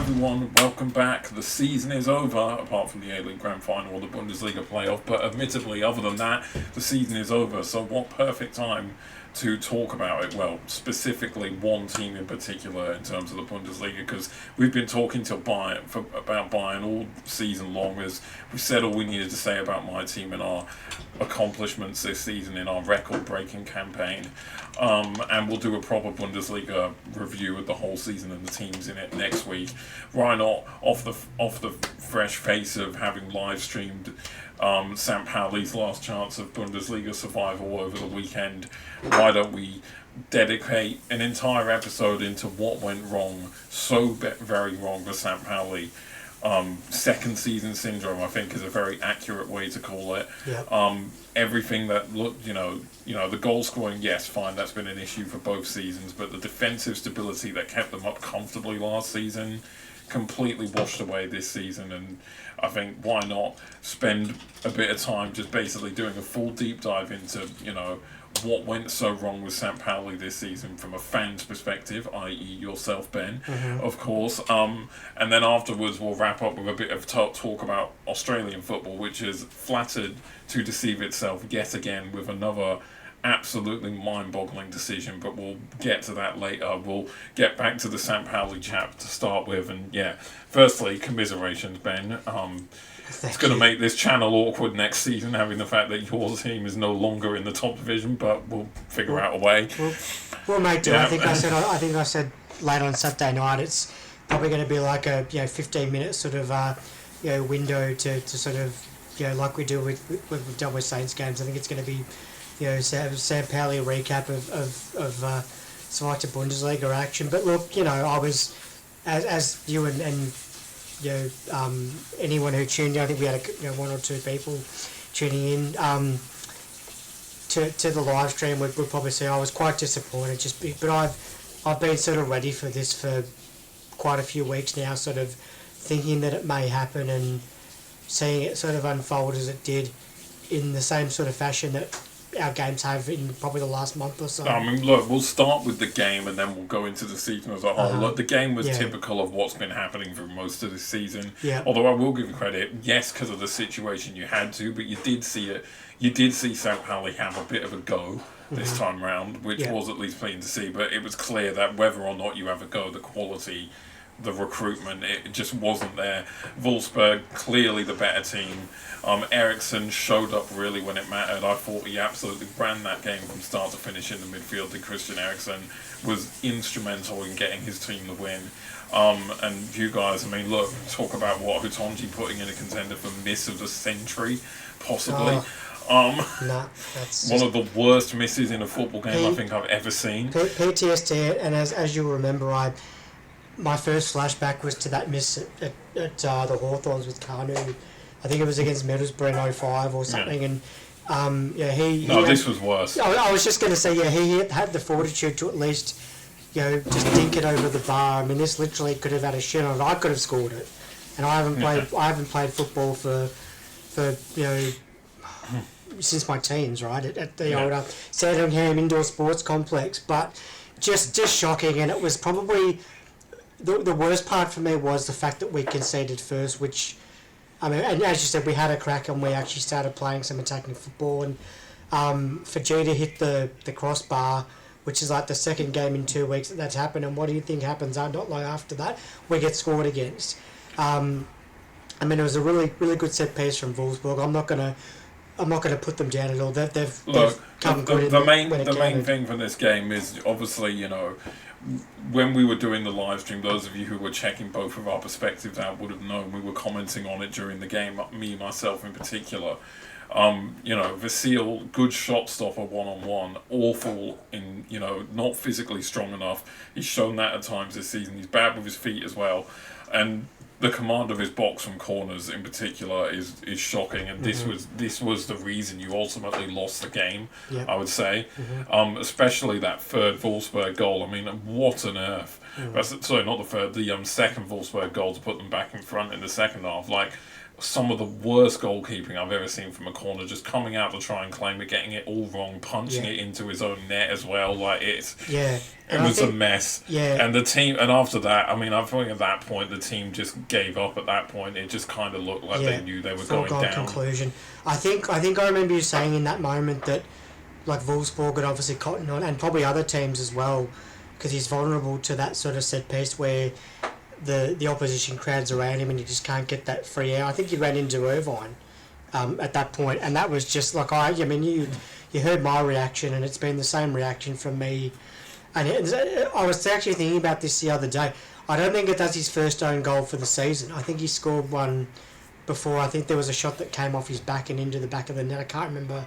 everyone, welcome back. The season is over, apart from the A League Grand Final or the Bundesliga playoff, but admittedly, other than that, the season is over. So what perfect time to talk about it? Well, specifically one team in particular in terms of the Bundesliga, because we've been talking about Bayern all season long, as we said all we needed to say about my team and our accomplishments this season in our record-breaking campaign. And we'll do a proper Bundesliga review of the whole season and the teams in it next week. Why not, off the fresh face of having live streamed St Pauli's last chance of Bundesliga survival over the weekend, why don't we dedicate an entire episode into what went wrong, very wrong for St Pauli. Second season syndrome, I think, is a very accurate way to call it. Yeah. Everything that looked, the goal scoring, yes, fine, that's been an issue for both seasons, but the defensive stability that kept them up comfortably last season completely washed away this season. And I think, why not spend a bit of time just basically doing a full deep dive into, what went so wrong with St Pauli this season from a fan's perspective, i.e. yourself, Ben, of course. And then afterwards we'll wrap up with a bit of talk about Australian football, which is flattered to deceive itself yet again with another absolutely mind-boggling decision, but we'll get to that later. We'll get back to the St Pauli chat to start with, and firstly, commiserations, Ben. It's going to make this channel awkward next season, having the fact that your team is no longer in the top division, but we'll figure out a way. We'll make do. Yeah. I think I said late on Saturday night. It's probably going to be like a 15-minute sort of window to sort of like we do with we've done with Saints games. I think it's going to be St Pauli recap of selected Bundesliga action. But look, I was as you and anyone who tuned in, I think we had one or two people tuning in to the live stream would probably say I was quite disappointed. But I've been sort of ready for this for quite a few weeks now, sort of thinking that it may happen and seeing it sort of unfold as it did in the same sort of fashion that our games have in probably the last month or so. I mean, look, we'll start with the game and then we'll go into the season as a whole. Look, the game was typical of what's been happening for most of the season. Yeah. Although I will give you credit, yes, because of the situation you had to, but you did see it. You did see St Pauli have a bit of a go this time round, which was at least pleasing to see. But it was clear that whether or not you have a go, the quality, the recruitment, it just wasn't there. Wolfsburg, clearly the better team. Eriksson showed up really when it mattered. I thought he absolutely ran that game from start to finish in the midfield. And Christian Eriksson was instrumental in getting his team the win. And you guys, I mean, look, talk about what Hutonji putting in a contender for miss of the century, possibly. That's one of the worst misses in a football game I think I've ever seen. PTSD, and as you'll remember, my first flashback was to that miss at the Hawthorns with Kanu. I think it was against Middlesbrough in 05 or something, and this was worse. I was just going to say, he had the fortitude to at least, just dink it over the bar. I mean, this literally could have had a shit on it. I could have scored it, and I haven't played football for since my teens, right? At the old Sandringham Indoor Sports Complex, but just shocking, and it was probably the worst part for me was the fact that we conceded first, which. I mean, and as you said, we had a crack and we actually started playing some attacking football. And for G to hit the crossbar, which is like the second game in 2 weeks that's happened, and what do you think happens? Not long after that, we get scored against. I mean, it was a really, really good set piece from Wolfsburg. I'm not gonna put them down at all. They've come good. The main thing from this game is obviously when we were doing the live stream, those of you who were checking both of our perspectives out would have known we were commenting on it during the game, me, myself in particular. Vasil, good shot stopper one-on-one, awful in, not physically strong enough. He's shown that at times this season. He's bad with his feet as well. And the command of his box from corners in particular is shocking, and this was the reason you ultimately lost the game. I would say, especially that third Wolfsburg goal. I mean, what on earth? Sorry, not the third, the second Wolfsburg goal to put them back in front in the second half. Like, some of the worst goalkeeping I've ever seen from a corner, just coming out to try and claim it, getting it all wrong, punching it into his own net as well. Like it was a mess. Yeah. And the team, and after that, I mean, I think at that point the team just gave up. At that point, it just kind of looked like they knew they were going down. Conclusion. I think I remember you saying in that moment that like Wolfsburg had obviously cotton on, and probably other teams as well, because he's vulnerable to that sort of set piece where the opposition crowds around him and you just can't get that free air. I think he ran into Irvine at that point, and that was just like I mean you heard my reaction, and it's been the same reaction from me. And I was actually thinking about this the other day. I don't think that's his first own goal for the season. I think he scored one before. I think there was a shot that came off his back and into the back of the net. I can't remember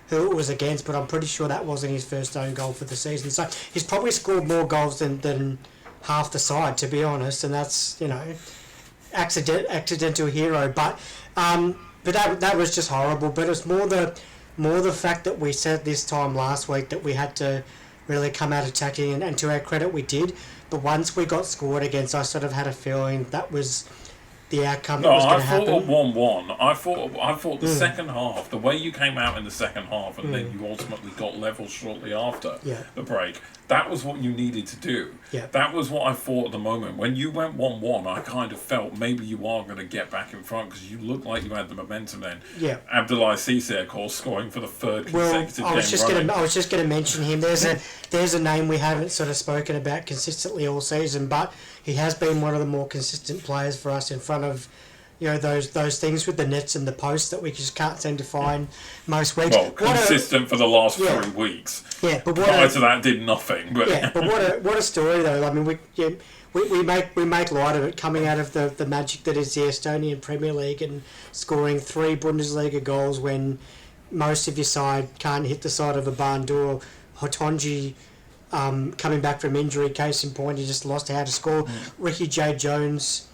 who it was against, but I'm pretty sure that wasn't his first own goal for the season. So he's probably scored more goals than half the side, to be honest, and that's, accidental hero. But that was just horrible. But it's more the fact that we said this time last week that we had to really come out attacking, and to our credit we did. But once we got scored against, I sort of had a feeling that was the outcome that was going to happen. I thought 1-1. I thought the second half, the way you came out in the second half, and then you ultimately got level shortly after the break, that was what you needed to do. Yeah. That was what I thought at the moment. When you went 1-1, I kind of felt maybe you are going to get back in front, because you looked like you had the momentum then. Yeah. Abdoulaye Cissé, of course, scoring for the third consecutive game. I was just going to mention him. There's a name we haven't sort of spoken about consistently all season, but he has been one of the more consistent players for us in front of, those things with the nets and the posts that we just can't seem to find most weeks. Well, consistent for the last 3 weeks. Yeah, but prior to that did nothing. But what a story though. I mean, we make light of it, coming out of the magic that is the Estonian Premier League, and scoring 3 Bundesliga goals when most of your side can't hit the side of a barn door. Hotonji coming back from injury, case in point, he just lost how to score. Ricky J. Jones,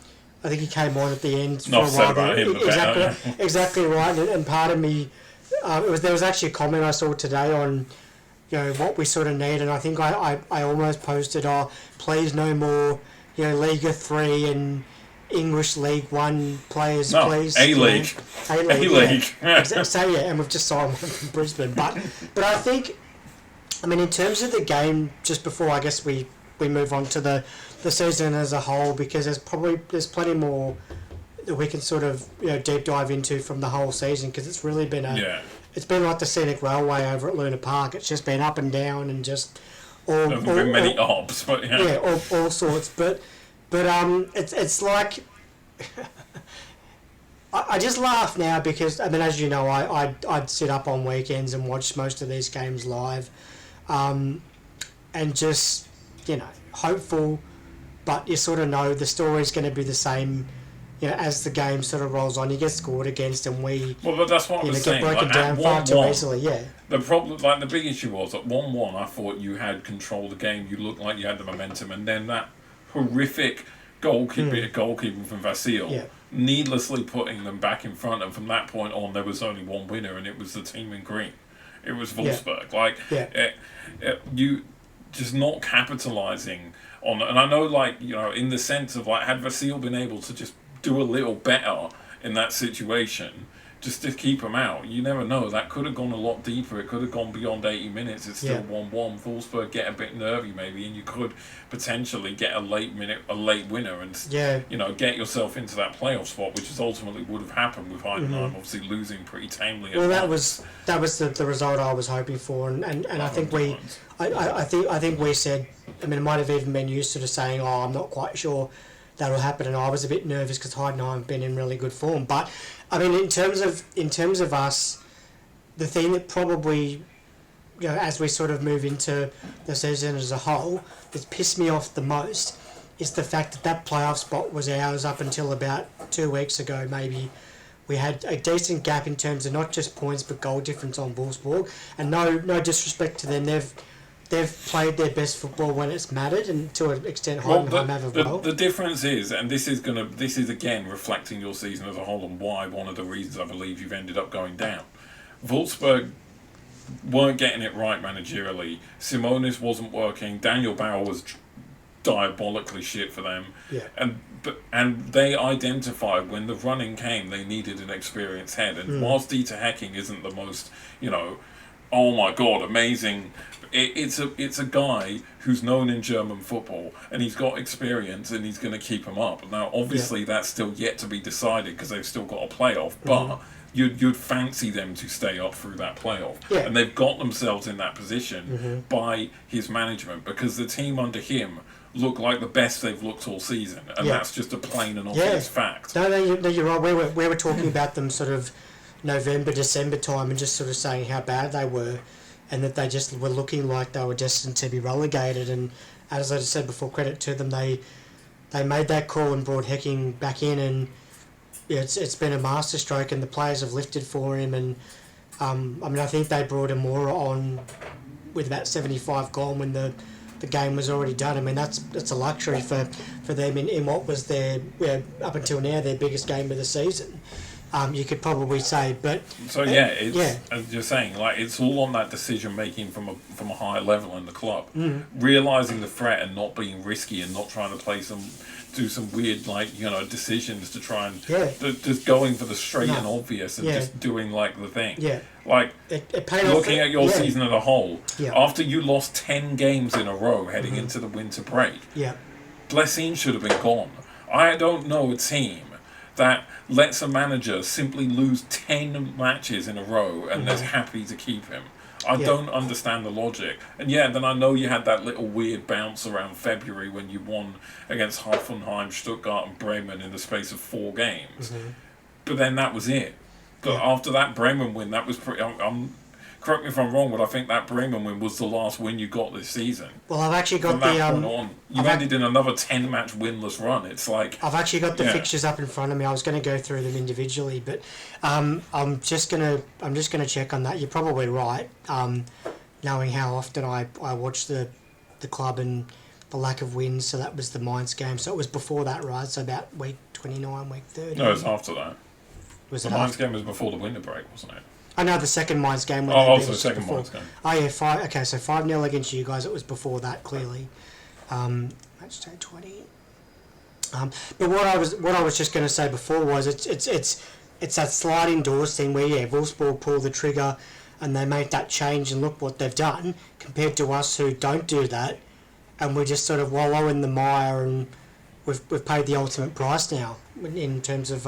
I think he came on at the end for a while. Exactly right. And part of me, there was actually a comment I saw today on, what we sort of need, and I think I almost posted, please no more, Liga 3 and English League 1 players, please. A-League. A-League. Yeah. So and we've just signed one from Brisbane. But I think, I mean, in terms of the game, just before I guess we move on to the season as a whole, because there's plenty more that we can sort of deep dive into from the whole season, because it's really been it's been like the scenic railway over at Luna Park. It's just been up and down and just all many ups, but all sorts. But it's like I just laugh now because, I mean, as you know, I'd sit up on weekends and watch most of these games live, and just hopeful, but you sort of know the story's going to be the same, as the game sort of rolls on. You get scored against, and but that's what I was saying. Get broken down far too easily. The problem, the big issue was at 1-1, I thought you had control of the game. You looked like you had the momentum, and then that horrific goalkeeping from Vasil, needlessly putting them back in front. And from that point on, there was only one winner, and it was the team in green. It was Wolfsburg. You just not capitalising on, and I know, in the sense of, had Vasil been able to just do a little better in that situation, just to keep him out, you never know. That could have gone a lot deeper. It could have gone beyond 80 minutes. It's still 1-1. Wolfsburg get a bit nervy maybe, and you could potentially get a late winner, and get yourself into that playoff spot, which is ultimately would have happened with Heidenheim obviously losing pretty tamely. Well, that was the result I was hoping for, and I think I think we said, I mean, it might have even been you sort of saying, I'm not quite sure that'll happen, and I was a bit nervous because Heidenheim have been in really good form. But I mean, in terms of us, the thing that probably, as we sort of move into the season as a whole, that's pissed me off the most is the fact that playoff spot was ours up until about 2 weeks ago. Maybe we had a decent gap in terms of not just points but goal difference on Wolfsburg, and no disrespect to them, they've played their best football when it's mattered, and to an extent Heidenheim have as well. The difference is, and this is again reflecting your season as a whole, and why one of the reasons I believe you've ended up going down. Wolfsburg weren't getting it right managerially. Simonis wasn't working. Daniel Bauer was diabolically shit for them. Yeah. And they identified when the running came, they needed an experienced head. And whilst Dieter Hecking isn't the most, oh my god, amazing. It's a guy who's known in German football, and he's got experience, and he's going to keep him up. Now, obviously, that's still yet to be decided because they've still got a playoff, but you'd fancy them to stay up through that playoff. Yeah. And they've got themselves in that position by his management, because the team under him look like the best they've looked all season, and that's just a plain and obvious fact. No, you're right. We were talking about them sort of November, December time, and just sort of saying how bad they were, and that they just were looking like they were destined to be relegated. And as I said before, credit to them, they made that call and brought Hecking back in, and it's been a masterstroke, and the players have lifted for him. And I think they brought him more on with about 75 gone when the game was already done. I mean, that's a luxury for them in what was up until now their biggest game of the season. You could probably say, but as you're saying, like, it's all on that decision making from a higher level in the club, realizing the threat and not being risky and not trying to do some weird decisions to try and just going for the straight and obvious and just doing the thing. Yeah. Like, it paid looking off, at your season as a whole, Yeah. after you lost 10 games in a row heading into the winter break, Blessing should have been gone. I don't know a team that lets a manager simply lose 10 matches in a row and is happy to keep him. I don't understand the logic. And then I know you had that little weird bounce around February when you won against Hoffenheim, Stuttgart and Bremen in the space of 4 games. But then that was it. But after that Bremen win, that was pretty... correct me if I'm wrong, but I think that Bremen win was the last win you got this season. Well, I've actually got From that point on, you ended in another 10-match winless run. It's like... I've actually got the fixtures up in front of me. I was going to go through them individually, but I'm just going to check on that. You're probably right, knowing how often I watch the club and the lack of wins. So that was the Mainz game. So it was before that, right? So about week 29, week 30. No, it was after that. Was the Mainz game was before the winter break, wasn't it? I know the second Mainz game. The second Mainz game. Oh yeah, 5-0 against you guys. It was before that, clearly. Match day 20. But what I was just going to say before was it's that sliding doors thing where Wolfsburg pull the trigger and they make that change, and look what they've done compared to us who don't do that, and we just sort of wallow in the mire, and we've paid the ultimate price now in terms of.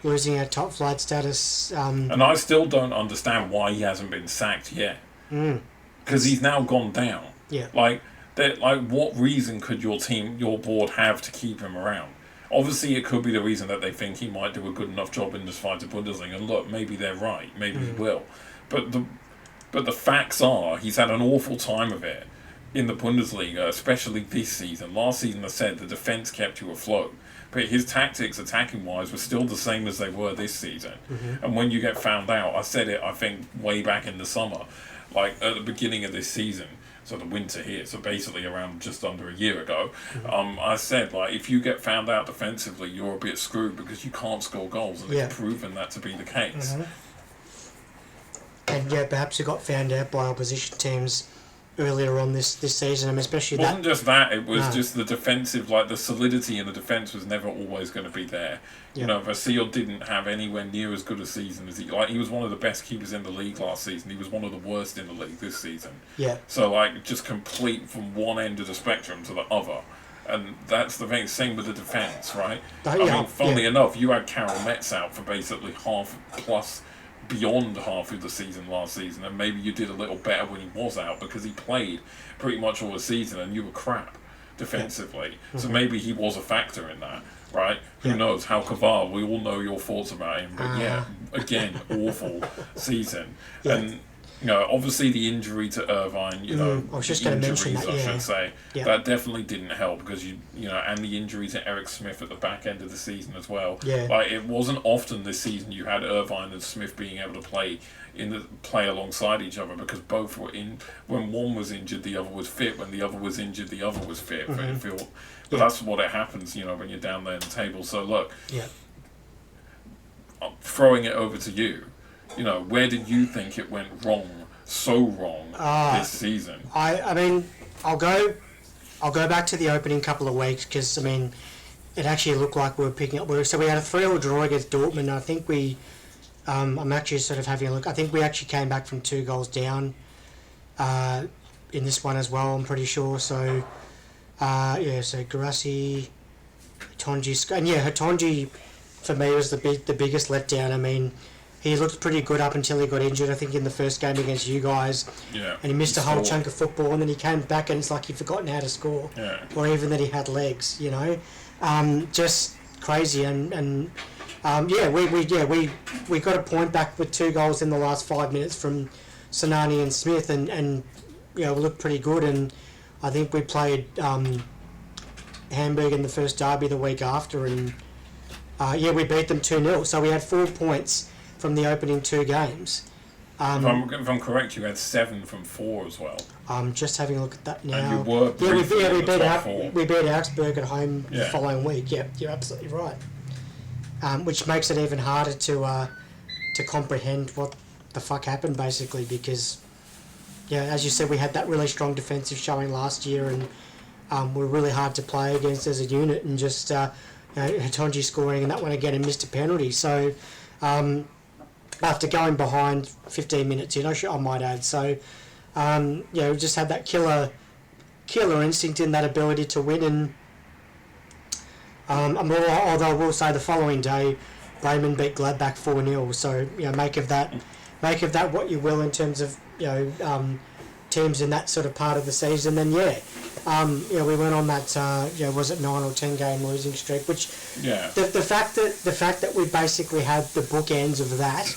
Losing our top flight status. And I still don't understand why he hasn't been sacked yet. Because he's now gone down. Yeah. What reason could your board have to keep him around? Obviously, it could be the reason that they think he might do a good enough job in this fight to Bundesliga. And look, maybe they're right. Maybe he will. But the facts are, he's had an awful time of it in the Bundesliga, especially this season. Last season, I said the defence kept you afloat. But his tactics, attacking-wise, were still the same as they were this season. And when you get found out, I said it, I think, way back in the summer, at the beginning of this season, so the winter here, so basically around just under a year ago, I said, if you get found out defensively, you're a bit screwed because you can't score goals, and it's proven that to be the case. And perhaps you got found out by opposition teams earlier on this season, and especially it wasn't just that, it was just the defensive, the solidity in the defence was never always going to be there. Vasil didn't have anywhere near as good a season as he was one of the best keepers in the league last season. He was one of the worst in the league this season. So just complete from one end of the spectrum to the other. And that's the thing, same with the defence, right? Funnily enough, you had Karel Metz out for basically half plus beyond half of the season last season, and maybe you did a little better when he was out because he played pretty much all the season and you were crap defensively. So maybe he was a factor in that, right? Who knows? How Kaval, we all know your thoughts about him, but again, awful season. And obviously the injury to Irvine, I was just going to mention that, I should say, that definitely didn't help because and the injury to Eric Smith at the back end of the season as well. It wasn't often this season you had Irvine and Smith being able to play alongside each other because both were in. When one was injured, the other was fit. When the other was injured, the other was fit. But that's what it happens, when you're down there in the table. So look, I'm throwing it over to you. Where did you think it went wrong, so wrong, this season? I mean, I'll go I'll go back to the opening couple of weeks because, I mean, it actually looked like we were picking up. So we had a 3-3 draw against Dortmund. I think I'm actually sort of having a look. I think we actually came back from 2 goals down in this one as well, I'm pretty sure. So, so Garassi, Hatonji, and Hatonji for me was the biggest letdown. I mean, he looked pretty good up until he got injured, I think, in the first game against you guys. Yeah. And he missed a whole chunk of football, and then he came back and it's like he'd forgotten how to score. Yeah. Or even that he had legs, you know. Just crazy. And we got a point back with 2 goals in the last 5 minutes from Sanani and Smith, and we looked pretty good. And I think we played Hamburg in the first derby the week after, and we beat them 2-0. So we had 4 points from the opening 2 games. If I'm correct, you had 7 from 4 as well. I'm just having a look at that now. And you were we beat Augsburg at home the following week. Yep, you're absolutely right. Which makes it even harder to comprehend what the fuck happened, basically, because as you said, we had that really strong defensive showing last year, and we're really hard to play against as a unit, and just Hatonji scoring and that one again and missed a penalty. So after going behind 15 minutes, I might add. So we just had that killer instinct in that ability to win. And although I will say the following day, Bremen beat Gladbach 4-0. So make of that what you will in terms of teams in that sort of part of the season. Then we went on that was it 9 or 10 game losing streak, which the fact that we basically had the bookends of that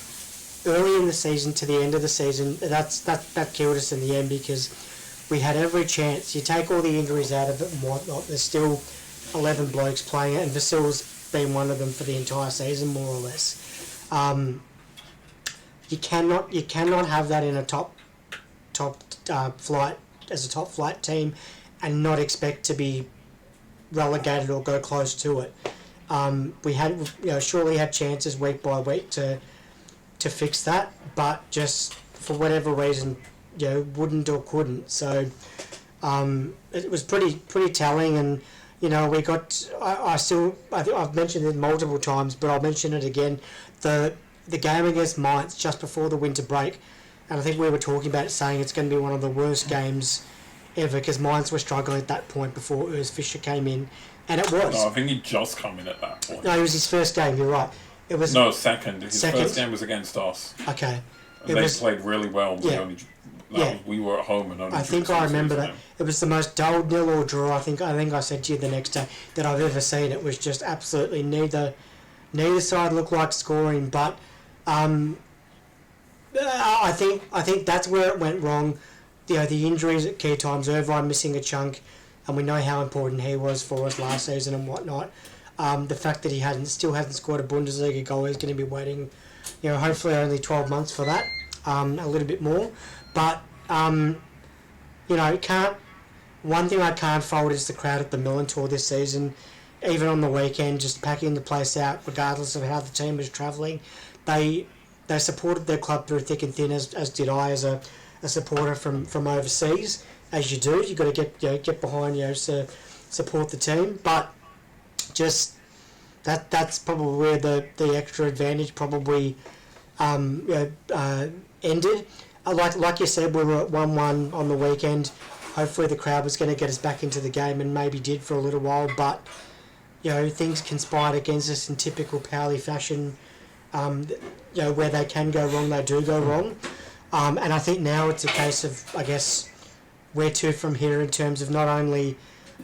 early in the season to the end of the season, that killed us in the end, because we had every chance. You take all the injuries out of it and whatnot, there's still 11 blokes playing it, and Vasil's been one of them for the entire season, more or less. You cannot have that in a top flight, as a top flight team, and not expect to be relegated or go close to it. We had surely had chances week by week to fix that, but just for whatever reason wouldn't or couldn't. So it was pretty telling. And we got I think I've mentioned it multiple times, but I'll mention it again, the game against Mainz just before the winter break, and I think we were talking about it, saying it's going to be one of the worst games ever, because Mainz were struggling at that point before Urs Fischer came in, and it was. No, I think he'd just come in at that point. No, it was his first game, you're right. It was second. His first game was against us. Okay. And they played really well. We were at home and only. I think I remember that. It was the most dull 0-0 draw. I think I said to you the next day that I've ever seen. It was just absolutely neither side looked like scoring, but I think that's where it went wrong. The injuries at key times, Irvine missing a chunk, and we know how important he was for us last season and whatnot. The fact that he still hasn't scored a Bundesliga goal, he's going to be waiting, hopefully only 12 months for that, a little bit more. But, one thing I can't fault is the crowd at the Millantor this season. Even on the weekend, just packing the place out, regardless of how the team was travelling. They supported their club through thick and thin, as did I, as a supporter from overseas, as you do. You've got to get behind, to support the team. But just that's probably where the extra advantage probably ended. Like you said, we were at 1-1 on the weekend. Hopefully the crowd was going to get us back into the game, and maybe did for a little while, but things conspired against us in typical Pauli fashion. Where they can go wrong, they do go wrong. And I think now it's a case of, I guess, where to from here in terms of not only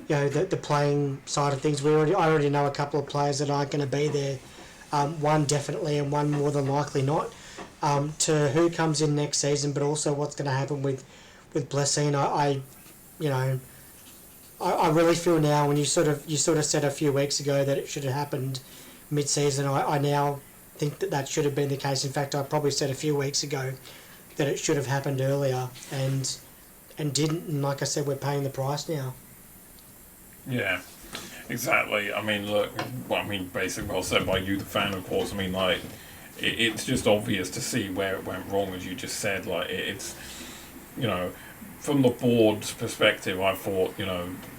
the playing side of things. I already know a couple of players that aren't going to be there. One definitely, and one more than likely not. To who comes in next season, but also what's going to happen with Blessing. I really feel now, when you sort of said a few weeks ago that it should have happened mid-season, I now think that should have been the case. In fact, I probably said a few weeks ago that it should have happened earlier, and didn't. And like I said, we're paying the price now. Yeah, exactly. I mean, look. Basically, well said by you, the fan, of course. I mean, it's just obvious to see where it went wrong, as you just said. It's from the board's perspective, I thought,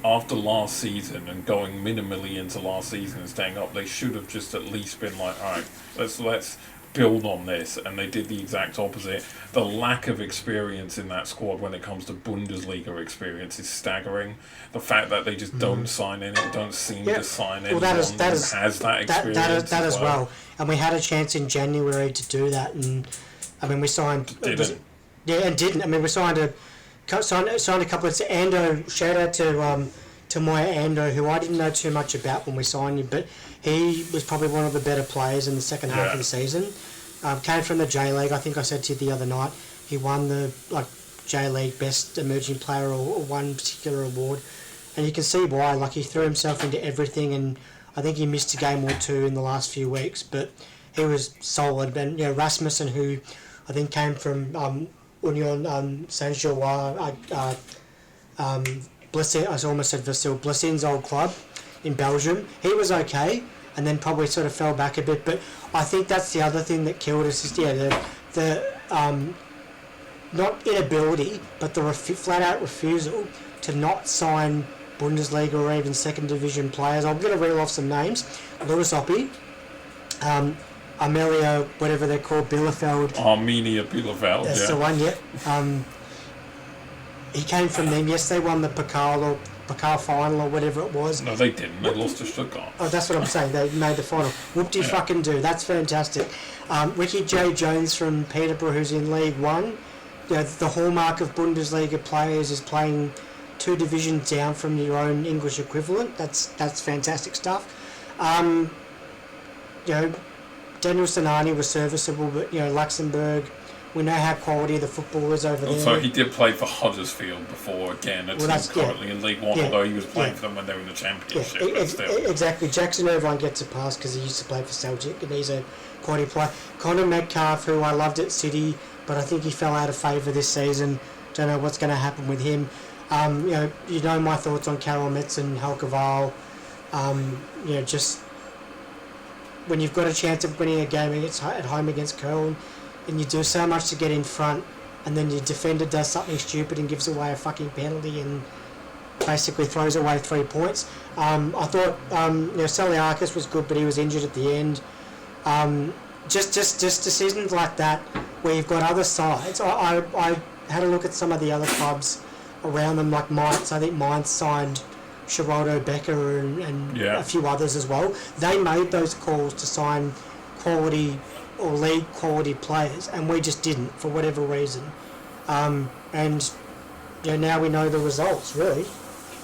after last season and going minimally into last season and staying up, they should have just at least been like, all right, let's build on this, and they did the exact opposite. The lack of experience in that squad when it comes to Bundesliga experience is staggering. The fact that they just don't sign in it, don't seem to sign anyone who has that experience that as well. And we had a chance in January to do that, and I mean we signed. Didn't. I mean we signed a couple of Ando. Shout out to Moya Ando, who I didn't know too much about when we signed him, but he was probably one of the better players in the second half of the season. Came from the J League. I think I said to you the other night, he won the J League Best Emerging Player or one particular award, and you can see why. Like, he threw himself into everything, and I think he missed a game or two in the last few weeks, but he was solid. And Rasmussen, who I think came from Union Saint-Gilloise, Blessing, I almost said Vasile, Blessin's old club in Belgium. He was okay, and then probably sort of fell back a bit. But I think that's the other thing that killed us is the not inability, but the flat out refusal to not sign Bundesliga or even second division players. I'm going to reel off some names: Louis Oppi, Amelia, whatever they're called, Bielefeld. Arminia Bielefeld. That's the one. Yeah. He came from them. Yes, they won the Pokal final or whatever it was. No, they didn't. They lost to Stuttgart. Oh, that's what I'm saying. They made the final. Whoop-de fucking do. That's fantastic. Ricky J. Jones from Peterborough, who's in League One. The hallmark of Bundesliga players is playing 2 divisions down from your own English equivalent. That's fantastic stuff. Daniel Sanani was serviceable, but Luxembourg. We know how quality the football is over there. Also, he did play for Huddersfield before, again, a team currently in League One, although he was playing for them when they were in the Championship. Exactly. Jackson Irvine gets a pass because he used to play for Celtic, and he's a quality player. Connor Metcalf, who I loved at City, but I think he fell out of favour this season. Don't know what's going to happen with him. You know my thoughts on Carol Metz and Helke Waal. Just when you've got a chance of winning a game at home against Köln, and you do so much to get in front, and then your defender does something stupid and gives away a fucking penalty and basically throws away 3 points. I thought Saliakis was good, but he was injured at the end. Just decisions like that where you've got other sides. I had a look at some of the other clubs around them, like Mainz. I think Mainz signed Geraldo Becker and a few others as well. They made those calls to sign quality or league quality players, and we just didn't for whatever reason. And now we know the results, really.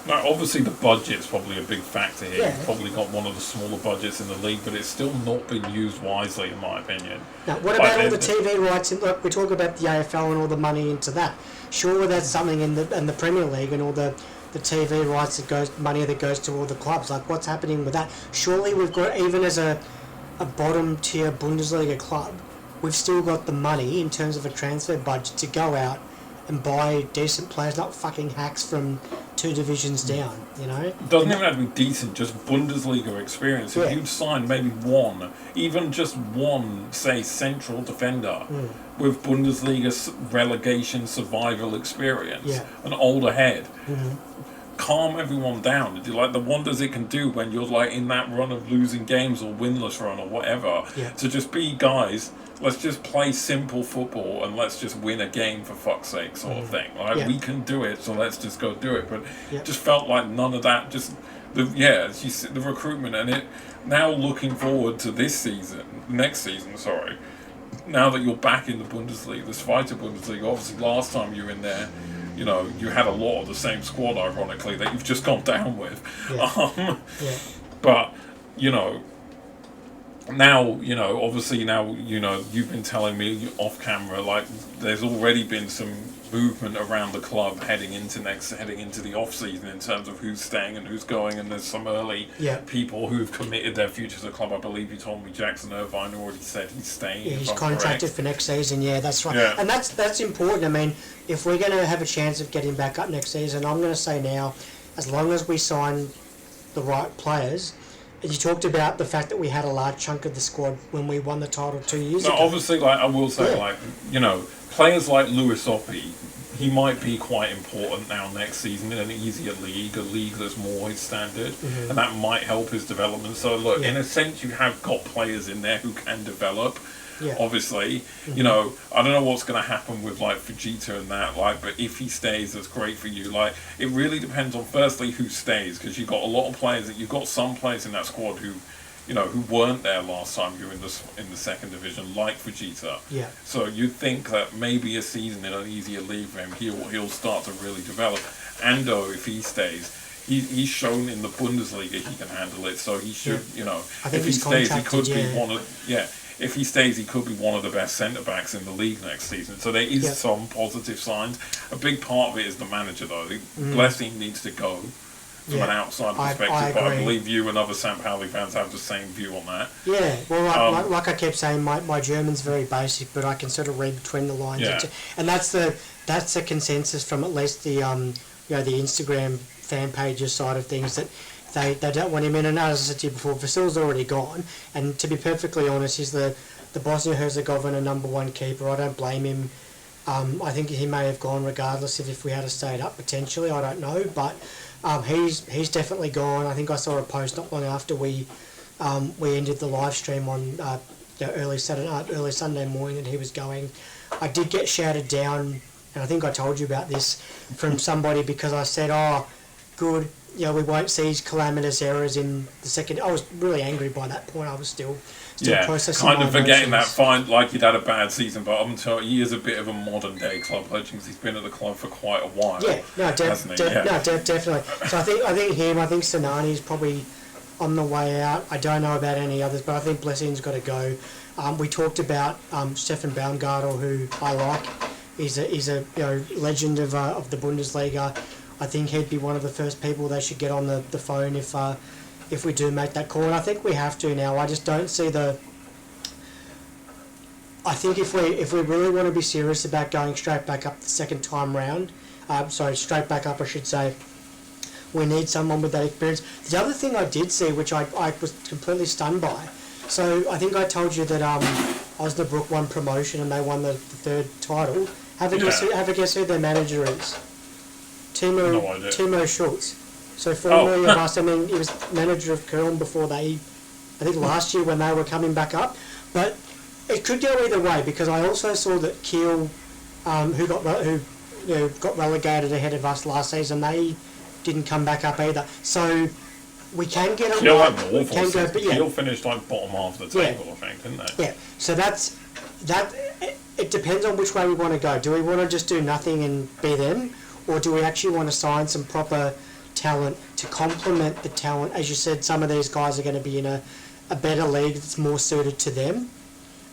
No, obviously the budget's probably a big factor here. You've probably got one of the smaller budgets in the league, but it's still not been used wisely, in my opinion. Now, what about all the TV rights? Look, we talk about the AFL and all the money into that. Sure, that's something in the Premier League and all the TV rights money that goes to all the clubs. Like, what's happening with that? Surely we've got, even as a bottom tier Bundesliga club, we've still got the money in terms of a transfer budget to go out and buy decent players, not fucking hacks from 2 divisions down, Doesn't even have to be decent, just Bundesliga experience. If you'd sign maybe even just one, say, central defender with Bundesliga relegation survival experience, an older head, calm everyone down. Like the wonders it can do when you're like in that run of losing games or winless run or whatever. To just be, guys, let's just play simple football and let's just win a game for fuck's sake, sort of thing. Like we can do it, so let's just go do it. But it just felt like none of that. Just as you see, the recruitment and it. Now looking forward to next season. Sorry. Now that you're back in the Bundesliga, the Zweite Bundesliga. Obviously, last time you were in there, you had a lot of the same squad, ironically, that you've just gone down with. But, now, obviously now, you've been telling me off camera, like, there's already been some movement around the club heading into the off season in terms of who's staying and who's going, and there's some early people who've committed their future to the club. I believe you told me Jackson Irvine already said he's staying. Yeah, he's contracted for next season. Yeah, that's right. And that's important. I mean, if we're going to have a chance of getting back up next season, I'm going to say now, as long as we sign the right players, you talked about the fact that we had a large chunk of the squad when we won the title 2 years No, ago. obviously, like I will say, Yeah. like players like Lewis Oppie, he might be quite important now next season in an easier league, a league that's more his standard, and that might help his development. So look, in a sense, you have got players in there who can develop. Yeah. Obviously, I don't know what's going to happen with like Fujita and that, like, but if he stays, that's great for you. Like, it really depends on firstly who stays, because you've got a lot of players you've got some players in that squad who weren't there last time you were in the second division, like Fujita. Yeah. So you'd think that maybe a season in an easier league for him, he'll start to really develop. Ando, if he stays, he's shown in the Bundesliga he can handle it. So he should, I think if he he's stays, he could contracted, be one of If he stays, he could be one of the best centre backs in the league next season. So there is some positive signs. A big part of it is the manager, though. Blessing needs to go from an outside perspective, but I believe you and other St Pauli fans have the same view on that. Yeah, well, like I kept saying, my German's very basic, but I can sort of read between the lines. Yeah. And that's the consensus from at least the the Instagram fan pages side of things, that they don't want him in. And as I said to you before, Vasil's already gone, and to be perfectly honest, he's the Bosnia-Herzegovina #1 keeper. I don't blame him. I think he may have gone regardless if we had stayed up potentially. I don't know, but he's definitely gone. I think I saw a post not long after we ended the live stream on early Sunday morning that he was going. I did get shouted down, and I think I told you about this, from somebody, because I said, "Oh, good, we won't see his calamitous errors in the second." I was really angry by that point. I was still processing kind my of forgetting emotions. that. Fine, like he'd had a bad season, but I'm telling you, he is a bit of a modern day club legend. 'Cause he's been at the club for quite a while. Yeah, no, hasn't he? definitely. So I think him. I think Sinani's probably on the way out. I don't know about any others, but I think Blessing's got to go. We talked about Stefan Baumgartel, who I like. He's a legend of the Bundesliga. I think he'd be one of the first people they should get on the phone if we do make that call. And I think we have to now. I just don't see I think if we really want to be serious about going straight back up the second time round, straight back up I should say, we need someone with that experience. The other thing I did see, which I was completely stunned by, so I think I told you that Osnabrück won promotion and they won the third title. Have a guess who their manager is? Timo Schultz. So formerly of us, I mean, he was manager of Köln before I think last year when they were coming back up. But it could go either way, because I also saw that Kiel, who got relegated ahead of us last season, they didn't come back up either. So we can get it. Kiel had an awful can go, season. but Kiel finished like bottom half of the table, I think, didn't they? Yeah. So that. It depends on which way we want to go. Do we want to just do nothing and be them, or do we actually want to sign some proper talent to complement the talent? As you said, some of these guys are going to be in a better league that's more suited to them.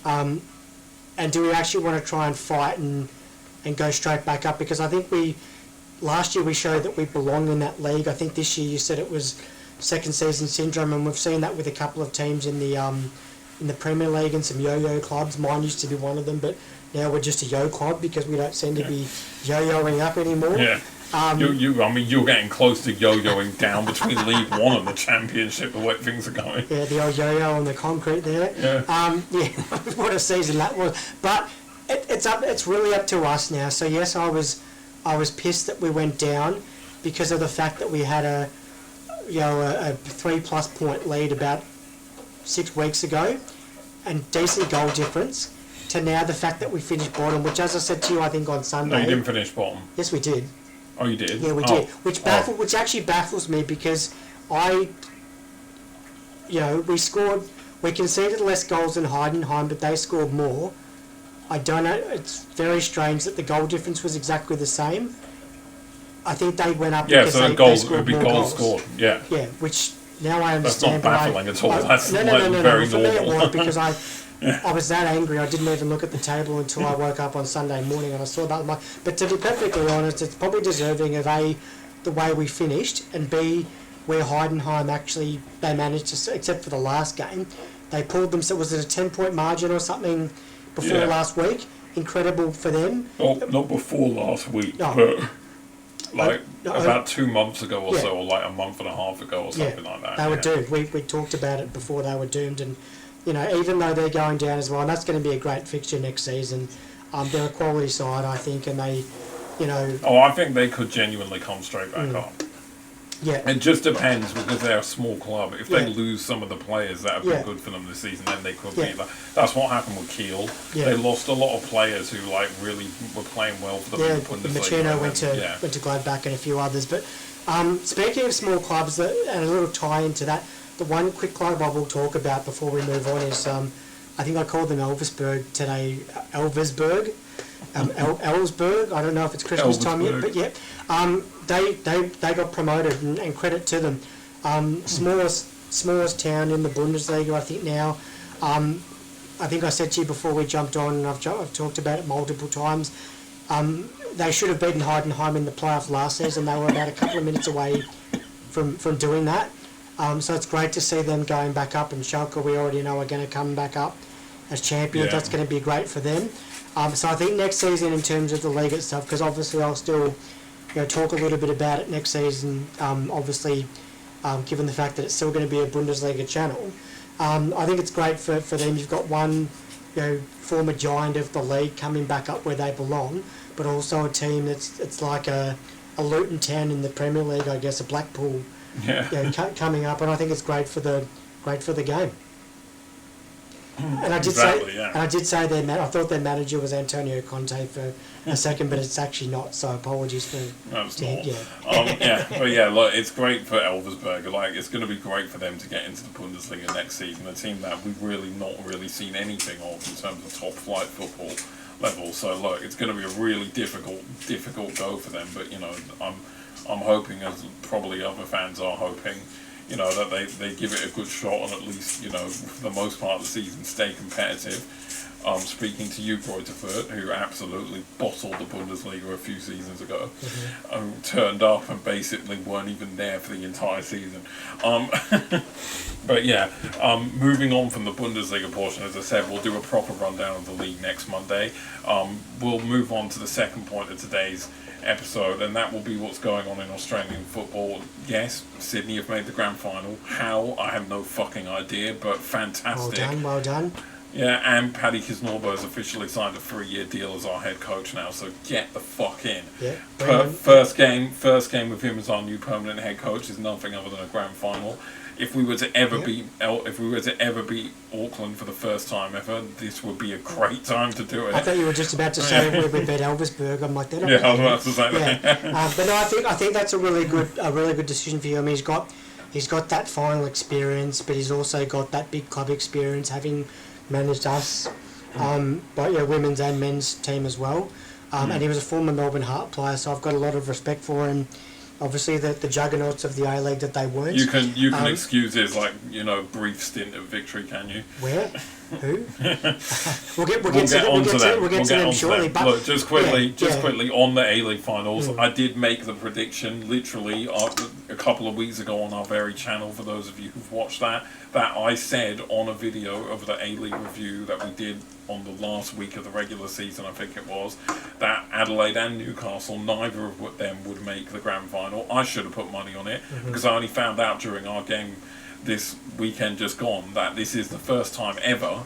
And do we actually want to try and fight and go straight back up? Because I think last year we showed that we belong in that league. I think this year you said it was second season syndrome, and we've seen that with a couple of teams in the Premier League and some yo-yo clubs. Mine used to be one of them, but now we're just a yo club because we don't seem to be yo-yoing up anymore. Yeah. You're getting close to yo-yoing down between League One and the Championship, the way things are going. Yeah, the old yo-yo on the concrete there. Yeah. What a season that was. But it's really up to us now. So yes, I was pissed that we went down because of the fact that we had a 3+ point lead about 6 weeks ago and decent goal difference, to now the fact that we finished bottom, which, as I said to you, I think on Sunday. No, you didn't finish bottom. Yes, we did. Oh, you did? Yeah, we did. Which actually baffles me, because we conceded less goals than Heidenheim, but they scored more. I don't know. It's very strange that the goal difference was exactly the same. I think they went up because they scored more goals. Scored. Yeah. Yeah, which now I understand. That's not baffling at all. That's no, very for me it normal. was, because I was that angry I didn't even look at the table until I woke up on Sunday morning and I saw that. But to be perfectly honest, it's probably deserving of A, the way we finished, and B, where Heidenheim actually, they managed to, except for the last game, they pulled them. So was it a 10-point margin or something before last week? Incredible for them. Not before last week, No. but Like about 2 months ago or Yeah. so, or like a month and a half ago or something like that. They were doomed. We talked about it before they were doomed, and even though they're going down as well, and that's going to be a great fixture next season. They're a quality side, I think, and they, Oh, I think they could genuinely come straight back up. Yeah. It just depends because they're a small club. If they Yeah. lose some of the players that have been Yeah. good for them this season, then they could Yeah. be. That's what happened with Kiel. Yeah. They lost a lot of players who really were playing well for them. Yeah, in the Bundesliga. Machino went to Gladbach and a few others. But speaking of small clubs, and a little tie into that, the one quick club I will talk about before we move on is I think I called them Elversberg today. Elversberg. Ellsberg. I don't know if it's Christmas time yet, but yeah. They got promoted, and credit to them. Smallest town in the Bundesliga, I think now. I think I said to you before we jumped on, and I've talked about it multiple times. They should have beaten Heidenheim in the playoff last season. They were about a couple of minutes away from doing that. So it's great to see them going back up, and Schalke we already know are going to come back up as champions. Yeah. That's going to be great for them. So I think next season, in terms of the league itself, because obviously I'll still talk a little bit about it next season, obviously given the fact that it's still going to be a Bundesliga channel. I think it's great for them. You've got one former giant of the league coming back up where they belong, but also a team it's like a Luton Town in the Premier League, I guess, a Blackpool coming up, and I think it's great for the game. And I did say I thought their manager was Antonio Conte for a second, but it's actually not. So apologies for. No, it's not. Yeah. But yeah, look, it's great for Elversberg. Like, it's going to be great for them to get into the Bundesliga next season. A team that we've really not seen anything of in terms of top flight football level. So look, it's going to be a really difficult go for them. But I'm hoping, as probably other fans are hoping, that they give it a good shot and at least, for the most part of the season, stay competitive. Speaking to you, Greuterfurt, who absolutely bottled the Bundesliga a few seasons ago, turned up and basically weren't even there for the entire season. But yeah, moving on from the Bundesliga portion, as I said, we'll do a proper rundown of the league next Monday. We'll move on to the second point of today's episode, and that will be what's going on in Australian football. Yes, Sydney have made the grand final. How? I have no fucking idea, but fantastic. Well done. Yeah, and Paddy Kisnorbo has officially signed a 3-year deal as our head coach now, so get the fuck in. Yeah. First game with him as our new permanent head coach is nothing other than a grand final. If we were to ever beat Auckland for the first time ever, this would be a great time to do it. I thought you were just about to say we beat Elversberg. I'm like, that. Yeah, I was about to say that. But no, I think that's a really good decision for you. I mean, he's got that final experience, but he's also got that big club experience, having managed us, women's and men's team as well. And he was a former Melbourne Heart player, so I've got a lot of respect for him. Obviously, the juggernauts of the A League that they weren't. You can excuse his brief stint of victory, can you? Where? Who? we'll get to them shortly. But look, just quickly on the A League finals, I did make the prediction literally a couple of weeks ago on our very channel. For those of you who've watched that I said on a video of the A League review that we did on the last week of the regular season, I think it was, that Adelaide and Newcastle, neither of them would make the grand final. I should have put money on it because I only found out during our game this weekend just gone that this is the first time ever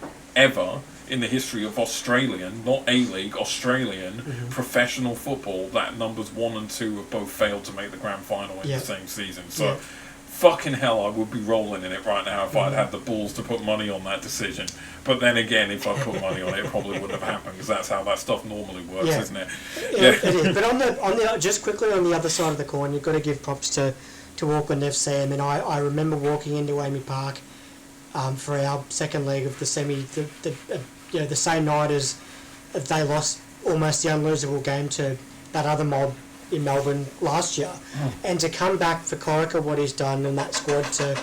in the history of Australian, not A-League, Australian professional football that numbers 1 and 2 have both failed to make the grand final in the same season. So fucking hell, I would be rolling in it right now if I'd had the balls to put money on that decision. But then again, if I put money on it, it probably wouldn't have happened because that's how that stuff normally works, isn't it? Yeah, it is. But on the just quickly on the other side of the coin, you've got to give props to Auckland FC. I mean, I remember walking into Amy Park for our second leg of the semi, the same night as they lost almost the unlosable game to that other mob in Melbourne last year, and to come back for Corica, what he's done, and that squad to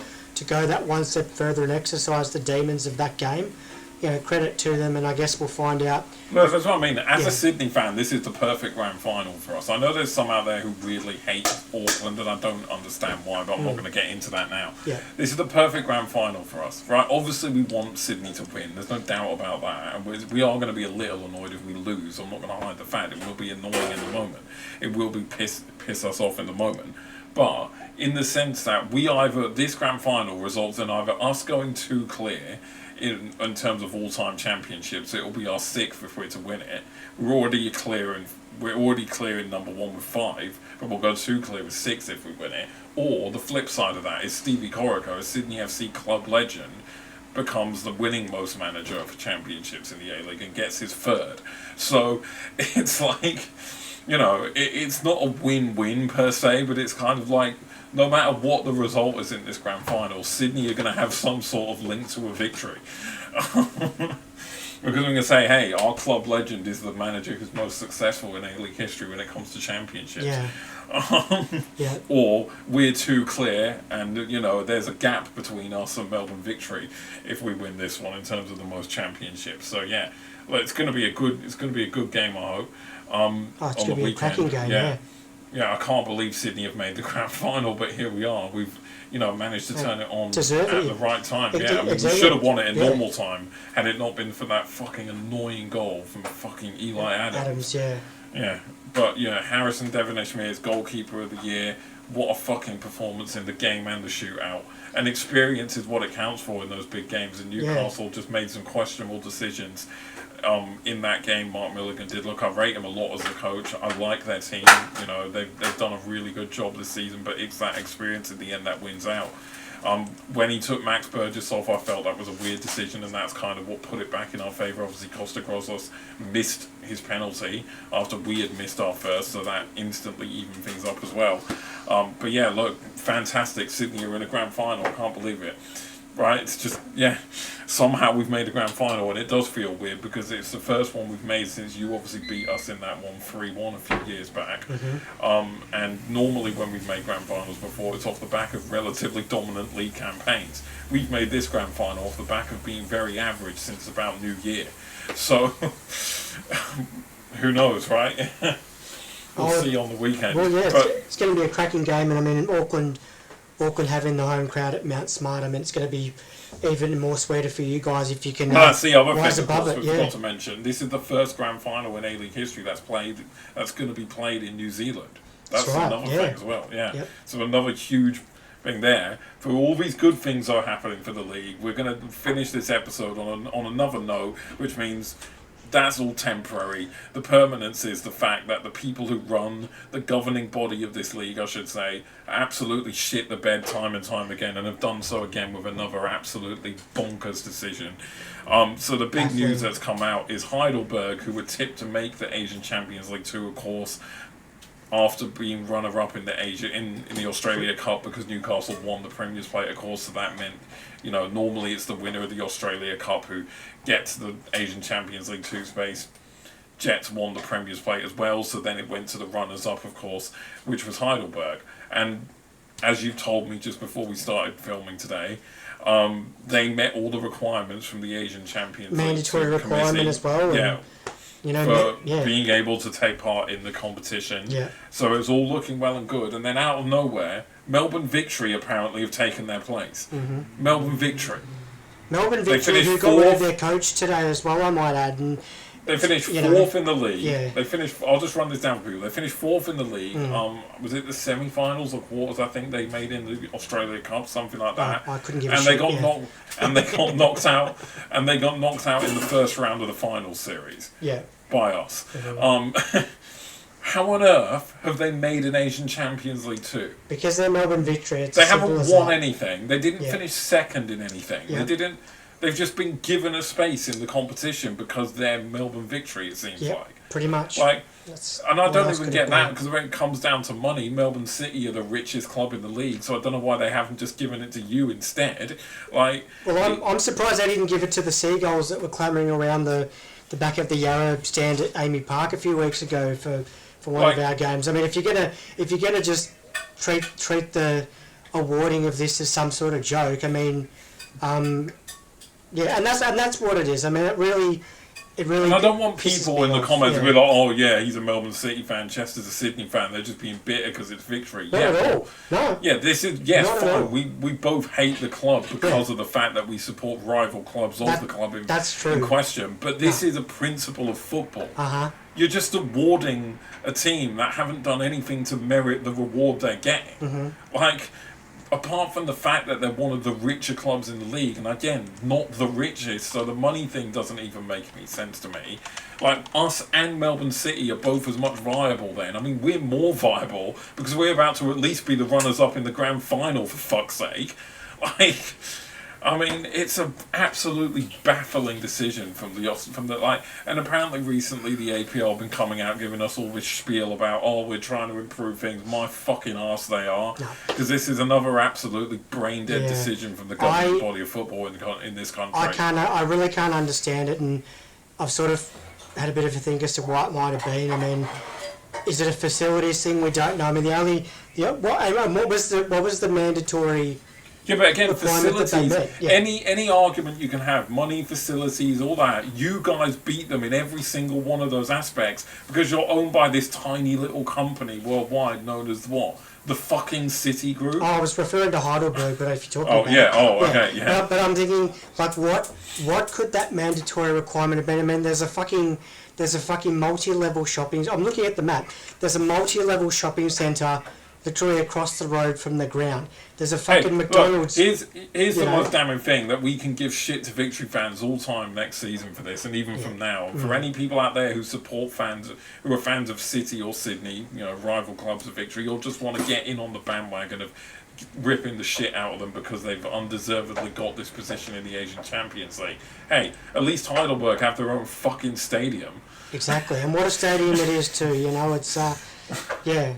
go that one step further and exercise the demons of that game, credit to them, and I guess we'll find out. Look, that's what I mean. As a Sydney fan, this is the perfect grand final for us. I know there's some out there who really hate Auckland, and I don't understand why, but I'm not going to get into that now. Yeah. This is the perfect grand final for us, right? Obviously, we want Sydney to win. There's no doubt about that. And we are going to be a little annoyed if we lose. I'm not going to hide the fact. It will be annoying in the moment. It will be piss us off in the moment. But in the sense that this grand final results in either us going too clear in terms of all-time championships. It will be our 6th if we're to win it. We're already clear in number 1 with 5, but we'll go too clear with 6 if we win it. Or the flip side of that is Stevie Corico, a Sydney FC club legend, becomes the winning most manager for championships in the A League and gets his 3rd. So it's like, it's not a win-win per se, but it's kind of like, no matter what the result is in this grand final, Sydney are going to have some sort of link to a victory. Because we're going to say, hey, our club legend is the manager who's most successful in A League history when it comes to championships. Yeah. Or we're too clear, and there's a gap between us and Melbourne Victory if we win this one in terms of the most championships. So yeah, it's going to be a good game, I hope. It's going to be a cracking game. Yeah, I can't believe Sydney have made the grand final, but here we are. We've, managed to turn it on at the right time. We should have won it in normal time had it not been for that fucking annoying goal from fucking Eli Adams. Yeah, but Harrison Devonish-Mears, goalkeeper of the year. What a fucking performance in the game and the shootout. And experience is what it counts for in those big games. And Newcastle just made some questionable decisions. In that game, Mark Milligan did. Look, I rate him a lot as a coach. I like their team. They've done a really good job this season, but it's that experience in the end that wins out. When he took Max Burgess off, I felt that was a weird decision, and that's kind of what put it back in our favour. Obviously, Costa Grossos missed his penalty after we had missed our first, so that instantly evened things up as well. But yeah, look, fantastic. Sydney are in a grand final. I can't believe it. Right, it's just, somehow we've made the grand final, and it does feel weird because it's the first one we've made since you obviously beat us in that one 3-1 a few years back. And normally when we've made grand finals before, it's off the back of relatively dominant league campaigns. We've made this grand final off the back of being very average since about New Year. So, who knows, right? We'll see on the weekend. Well, it's going to be a cracking game, and I mean, in Auckland having the home crowd at Mount Smart, I mean, it's going to be even more sweeter for you guys if you can that's the other rise thing, above it. We forgot to mention. This is the first grand final in A League history that's going to be played in New Zealand. That's right, another thing as well. So another huge thing there. For all these good things that are happening for the league, we're going to finish this episode on another note, which means that's all temporary. The permanence is the fact that the people who run the governing body of this league, I should say, absolutely shit the bed time and time again, and have done so again with another absolutely bonkers decision. So the big news that's come out is Heidelberg, who were tipped to make the Asian Champions League 2, of course, after being runner-up in the Australia Cup, because Newcastle won the Premier's Plate, of course, so that meant, normally it's the winner of the Australia Cup who gets the Asian Champions League 2 space. Jets won the Premier's Plate as well, so then it went to the runners-up, of course, which was Heidelberg. And as you told me just before we started filming today, they met all the requirements from the Asian Champions League mandatory requirement as well. Being able to take part in the competition. So it was all looking well and good, and then out of nowhere, Melbourne Victory apparently have taken their place. Melbourne Victory, who got rid of their coach today as well, I might add. And they finished fourth in the league. They finished. I'll just run this down for people. They finished fourth in the league. Was it the semi-finals or quarters? I think they made in the Australia Cup, something like that. I couldn't give a shit. And they got knocked out. And they got knocked out in the first round of the finals series. By us. How on earth have they made an Asian Champions League 2? Because they're Melbourne Victory. They haven't won anything. They didn't finish second in anything. They didn't. They've just been given a space in the competition because they're Melbourne Victory, it seems like. Pretty much. And I don't even get that, because when it comes down to money, Melbourne City are the richest club in the league, so I don't know why they haven't just given it to you instead. I'm surprised they didn't give it to the Seagulls that were clamouring around the back of the Yarra stand at Amy Park a few weeks ago for one of our games. I mean, if you're gonna just treat the awarding of this as some sort of joke, I mean, Yeah, and that's what it is. I mean, it really. And I don't want pisses people me in the off, comments yeah. to be like, oh yeah, he's a Melbourne City fan, Chester's a Sydney fan, they're just being bitter because it's victory. Not Yeah, at all. No. yeah, this is, yes, Not at all. fine. We both hate the club because of the fact that we support rival clubs of the club That's true. in question. But this is a principle of football. Uh-huh. You're just awarding a team that haven't done anything to merit the reward they're getting. Mm-hmm. Like, apart from the fact that they're one of the richer clubs in the league, and again, not the richest, so the money thing doesn't even make any sense to me. Like, us and Melbourne City are both as much viable then. I mean, we're more viable because we're about to at least be the runners-up in the grand final, for fuck's sake. Like, I mean, it's an absolutely baffling decision from the like, and apparently recently the APL have been coming out giving us all this spiel about, oh, we're trying to improve things. My fucking arse they are, because this is another absolutely brain dead decision from the governing body of football in this country. I really can't understand it, and I've sort of had a bit of a think as to what it might have been. I mean, is it a facilities thing? We don't know. I mean, what was the mandatory? Yeah, but again, facilities, yeah. any argument you can have, money, facilities, all that, you guys beat them in every single one of those aspects because you're owned by this tiny little company worldwide known as what? The fucking City Group? Oh, I was referring to Heidelberg, but if you're talking about... Okay, yeah. But I'm thinking, like, what could that mandatory requirement have been? I mean, there's a fucking multi-level shopping... I'm looking at the map. There's a multi-level shopping centre literally across the road from the ground. There's a fucking McDonald's. Look, here's the most damning thing, that we can give shit to Victory fans all time next season for this, and even from now. For any people out there who support fans, who are fans of City or Sydney, you know, rival clubs of Victory, or just want to get in on the bandwagon of ripping the shit out of them because they've undeservedly got this position in the Asian Champions League. Hey, at least Heidelberg have their own fucking stadium. Exactly, and what a stadium it is too. You know, it's yeah.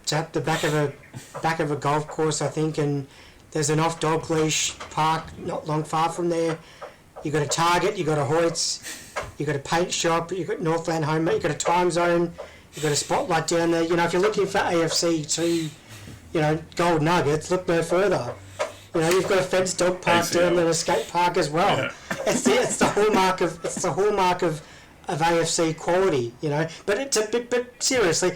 It's at the back of a golf course, I think, and there's an off-dog leash park not long far from there. You got a Target, you got a Hoyts, you got a paint shop, you got Northland Home, you got a Time Zone, you got a Spotlight down there. You know, if you're looking for AFC 2, you know, gold nuggets, look no further. You know, you've got a fenced dog park down there, a skate park as well. Yeah. It's the hallmark of AFC quality. You know, but seriously,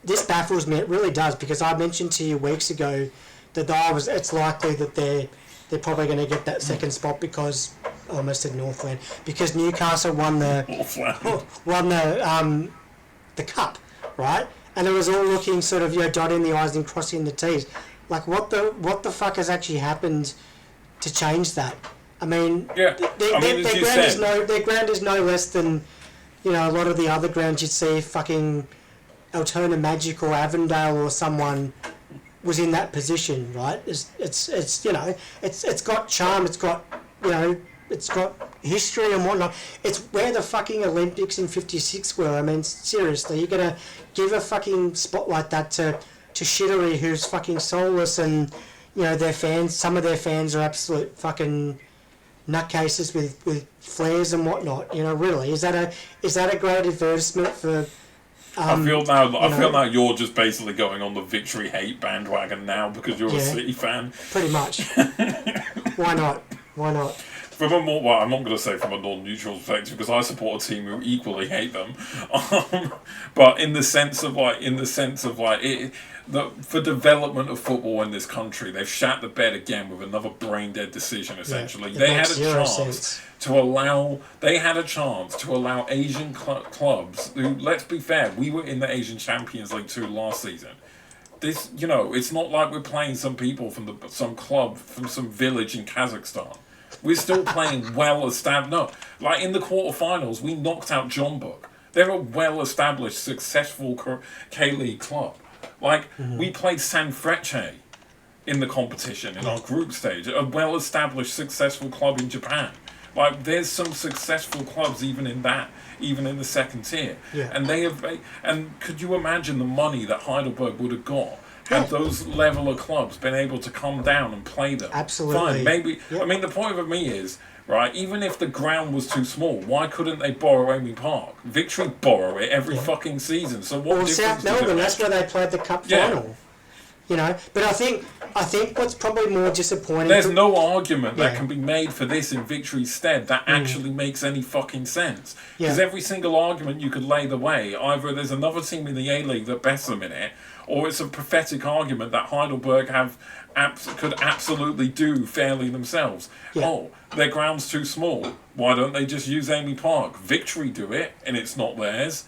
This baffles me. It really does, because I mentioned to you weeks ago that it's likely that they're probably going to get that second spot because I almost said Northland, because Newcastle won the cup, right? And it was all looking sort of, you know, dotting the I's and crossing the T's. Like, what the fuck has actually happened to change that? I mean, their ground is no less than, you know, a lot of the other grounds you'd see fucking Altona Magic or Avondale or someone was in that position, right? It's you know, it's got charm, it's got, you know, it's got history and whatnot. It's where the fucking Olympics in '56 were. I mean, seriously, you're gonna give a fucking spot like that to Shittery, who's fucking soulless, and, you know, their fans, some of their fans are absolute fucking nutcases with flares and whatnot. You know, really, is that a great advertisement for? I feel now you're just basically going on the Victory hate bandwagon now because you're a City fan. Pretty much. Why not? From a more, well, I'm not going to say from a non-neutral perspective, because I support a team who equally hate them. But in the sense of for development of football in this country, they've shat the bed again with another brain dead decision. Essentially, they had a chance to allow Asian clubs who, let's be fair, we were in the Asian Champions League 2 last season. This, you know, it's not like we're playing some people from some club from some village in Kazakhstan. We're still playing well-established. No, like in the quarterfinals, we knocked out Jeonbuk. They're a well-established, successful K-League club. Like, we played San Frecce in the competition in our group stage, a well-established, successful club in Japan. Like, there's some successful clubs even in the second tier. Yeah. And could you imagine the money that Heidelberg would have got had those level of clubs been able to come down and play them? Absolutely. Fine, maybe. Yep. I mean, the point of me is, right, even if the ground was too small, why couldn't they borrow Amy Park? Victory borrow it every fucking season. So what difference South Melbourne, that's where they played the cup final. But I think what's probably more disappointing. There's no argument that can be made for this in Victory's stead that actually makes any fucking sense. Because every single argument you could lay the way, either there's another team in the A League that bests them in it, or it's a pathetic argument that Heidelberg could absolutely do fairly themselves. Oh, their ground's too small. Why don't they just use Amy Park? Victory do it, and it's not theirs.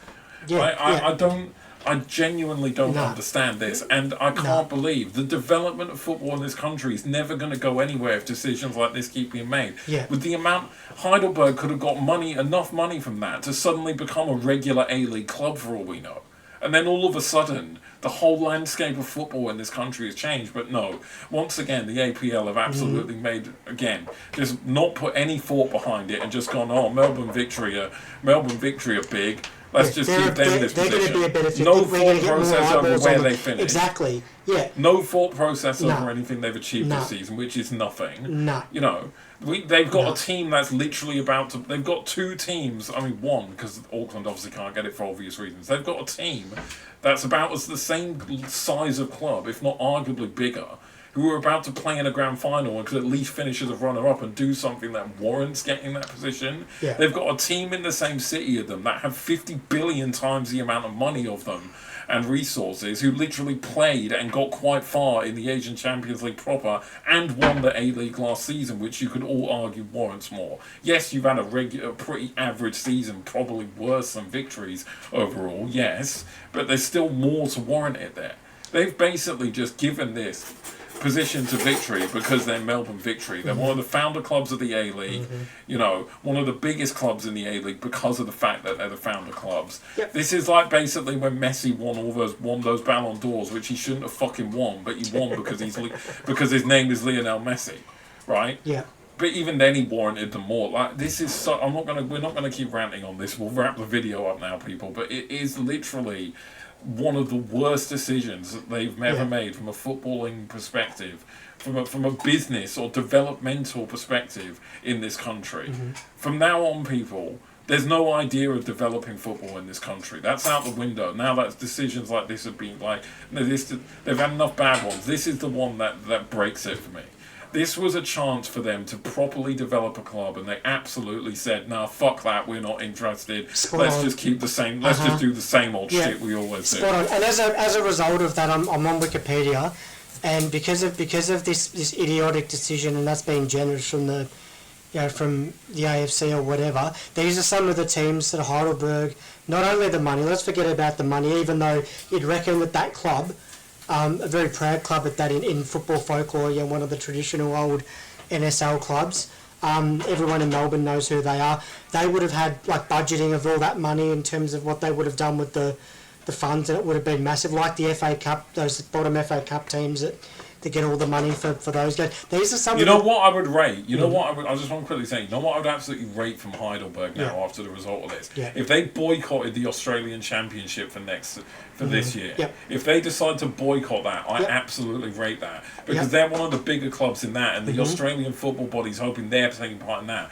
I genuinely don't understand this, and I can't believe the development of football in this country is never going to go anywhere if decisions like this keep being made. With the amount, Heidelberg could have got enough money from that to suddenly become a regular A-League club for all we know. And then all of a sudden, the whole landscape of football in this country has changed. But no, once again, the APL have absolutely just not put any thought behind it and just gone, oh, Melbourne Victory are big. Let's just give them this position. No thought process over where they finish. Exactly. No thought process over anything they've achieved this season, which is nothing. They've got a team that's literally about to. They've got two teams. I mean, one because Auckland obviously can't get it for obvious reasons. They've got a team that's about as the same size of club, if not arguably bigger, who are about to play in a grand final and could at least finish as a runner-up and do something that warrants getting that position. They've got a team in the same city as them that have 50 billion times the amount of money of them and resources, who literally played and got quite far in the Asian Champions League proper and won the A-League last season, which you could all argue warrants more. Yes, you've had a pretty average season, probably worse than Victory's overall, yes, but there's still more to warrant it there. They've basically just given this position to Victory because they're Melbourne Victory. They're one of the founder clubs of the A-League, one of the biggest clubs in the A-League because of the fact that they're the founder clubs. This is like basically when Messi won those Ballon d'Ors, which he shouldn't have fucking won, but he won because because his name is Lionel Messi, right? But even then he warranted them more. Like, this is so, we're not gonna keep ranting on this. We'll wrap the video up now, people, but it is literally one of the worst decisions that they've ever made from a footballing perspective, from a business or developmental perspective in this country. From now on, people, there's no idea of developing football in this country. That's out the window. Now that decisions like this have been they've had enough bad ones. This is the one that breaks it for me. This was a chance for them to properly develop a club, and they absolutely said, "No, fuck that. We're not interested. Let's just keep the same. Let's just do the same old shit we always do." Spot on. And as a result of that, I'm on Wikipedia, and because of this idiotic decision, and that's being generous from the AFC or whatever. These are some of the teams that Heidelberg. Not only the money. Let's forget about the money, even though you'd reckon that club. A very proud club at that in football folklore, one of the traditional old NSL clubs. Everyone in Melbourne knows who they are. They would have had budgeting of all that money in terms of what they would have done with the funds, and it would have been massive, like the FA Cup, those bottom FA Cup teams that get all the money for those guys. These are some. What I would rate. I just want to quickly say. What I would absolutely rate from Heidelberg now after the result of this. If they boycotted the Australian Championship for this year, if they decide to boycott that, I absolutely rate that because they're one of the bigger clubs in that, and the Australian football body's hoping they're taking part in that.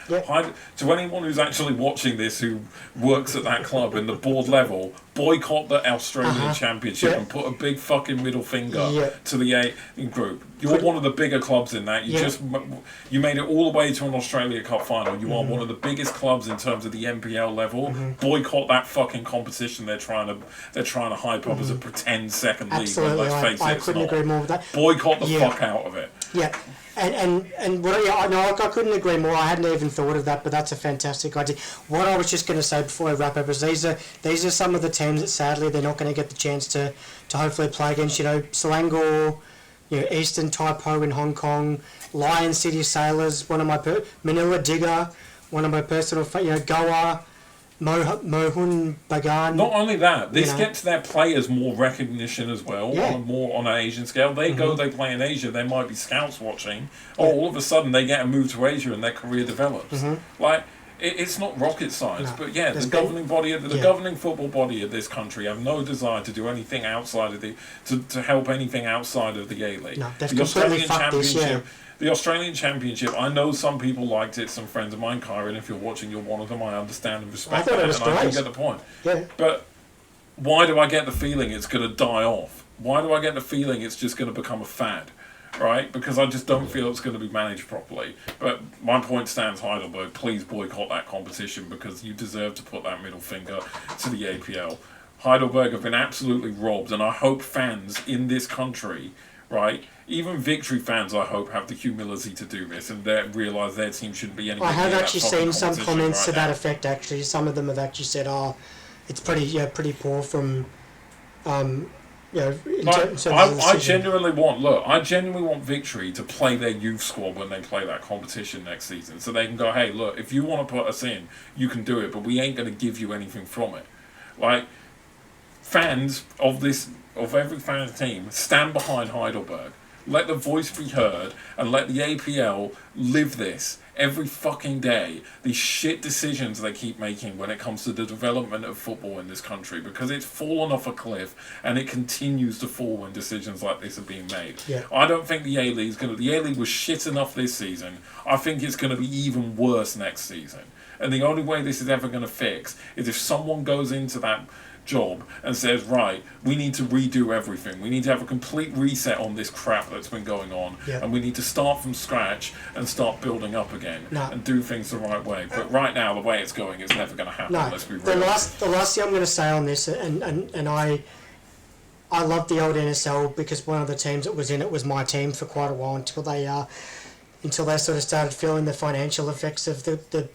To anyone who's actually watching this who works at that club in the board level, boycott the Australian Championship and put a big fucking middle finger to the A group. You're one of the bigger clubs in that. You made it all the way to an Australia Cup final. You are one of the biggest clubs in terms of the NPL level. Boycott that fucking competition. They're trying to hype up as a pretend second league. Absolutely, I couldn't agree more with that. Boycott the fuck out of it. And what I couldn't agree more. I hadn't even thought of that, but that's a fantastic idea. What I was just going to say before I wrap up is these are some of the teams that sadly they're not going to get the chance to hopefully play against. Selangor, Eastern Taipo in Hong Kong, Lion City Sailors, Manila Digger, one of my personal Goa, Mohun Bagan. Not only that, this gets their players more recognition as well, on an Asian scale. They go, they play in Asia, there might be scouts watching, all of a sudden they get a move to Asia and their career develops. It's not rocket science, but the governing football body of this country have no desire to do anything outside of to help anything outside of the A-League. No, the Australian Championship. The Australian Championship, I know some people liked it, some friends of mine, Kyron, if you're watching, you're one of them, I understand and respect that, and I do get the point. But why do I get the feeling it's going to die off? Why do I get the feeling it's just going to become a fad? Right? Because I just don't feel it's going to be managed properly. But my point stands, Heidelberg. Please boycott that competition because you deserve to put that middle finger to the APL. Heidelberg have been absolutely robbed, and I hope fans in this country, right, even Victory fans, I hope, have the humility to do this and realise their team shouldn't be anything. I have actually seen some comments to that effect. Actually, some of them have actually said, "Oh, it's pretty poor from." I genuinely want Victory to play their youth squad when they play that competition next season, so they can go, hey, look, if you want to put us in, you can do it, but we ain't going to give you anything from it. Like, fans of every fan team stand behind Heidelberg. Let the voice be heard and let the APL live this every fucking day. These shit decisions they keep making when it comes to the development of football in this country, because it's fallen off a cliff and it continues to fall when decisions like this are being made. Yeah. I don't think the A League was shit enough this season. I think it's going to be even worse next season. And the only way this is ever going to fix is if someone goes into that job and says, right, we need to redo everything. We need to have a complete reset on this crap that's been going on, and we need to start from scratch and start building up again and do things the right way. But right now, the way it's going, it's never going to happen. Let's be real. The last thing I'm going to say on this, and I love the old NSL because one of the teams that was in it was my team for quite a while until they sort of started feeling the financial effects of the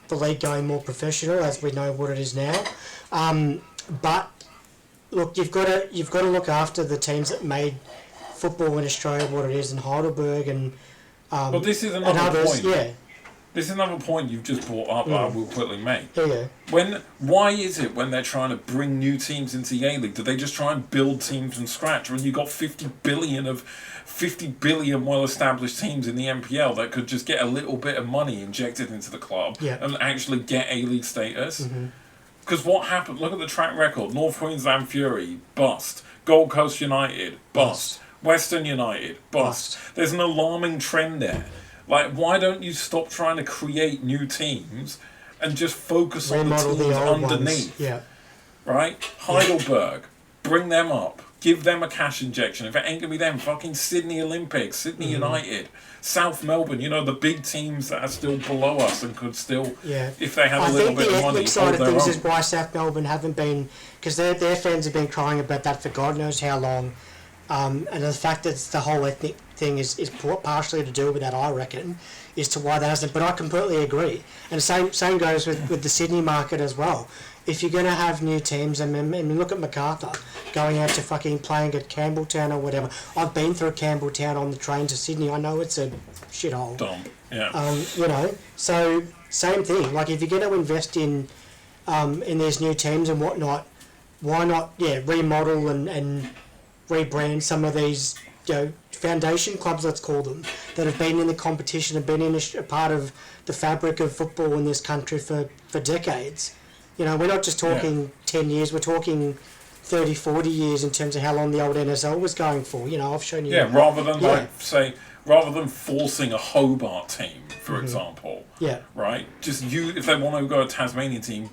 league going more professional, as we know what it is now. But look, you've got to look after the teams that made football in Australia what it is, in Heidelberg and but this is another others, point. Yeah. This is another point you've just brought up that I will quickly make. Yeah. Why is it when they're trying to bring new teams into the A League, do they just try and build teams from scratch when you've got 50 billion well-established teams in the NPL that could just get a little bit of money injected into the club and actually get A League status? Because what happened? Look at the track record. North Queensland Fury, bust. Gold Coast United, bust. Western United, bust. There's an alarming trend there. Like, why don't you stop trying to create new teams and just focus on the teams underneath? Yeah. Right? Heidelberg, bring them up. Give them a cash injection. If it ain't going to be them, fucking Sydney Olympics, Sydney United, South Melbourne, the big teams that are still below us and could still, if they had a little bit of money, I think the ethnic side of things is why South Melbourne haven't been, because their fans have been crying about that for God knows how long. And the fact that the whole ethnic thing is partially to do with that, I reckon, is to why that hasn't. But I completely agree. And the same goes with the Sydney market as well. If you're going to have new teams, and look at MacArthur going out to fucking playing at Campbelltown or whatever. I've been through Campbelltown on the train to Sydney. I know it's a shithole. Dumb. Yeah. So same thing. Like, if you're going to invest in these new teams and whatnot, why not remodel and rebrand some of these foundation clubs, let's call them, that have been in the competition, have been in a part of the fabric of football in this country for decades. We're not just talking 10 years, we're talking 30, 40 years in terms of how long the old NSL was going for. I've shown you. Yeah, rather than forcing a Hobart team, for example. Yeah. Right? Just if they want to go a Tasmanian team,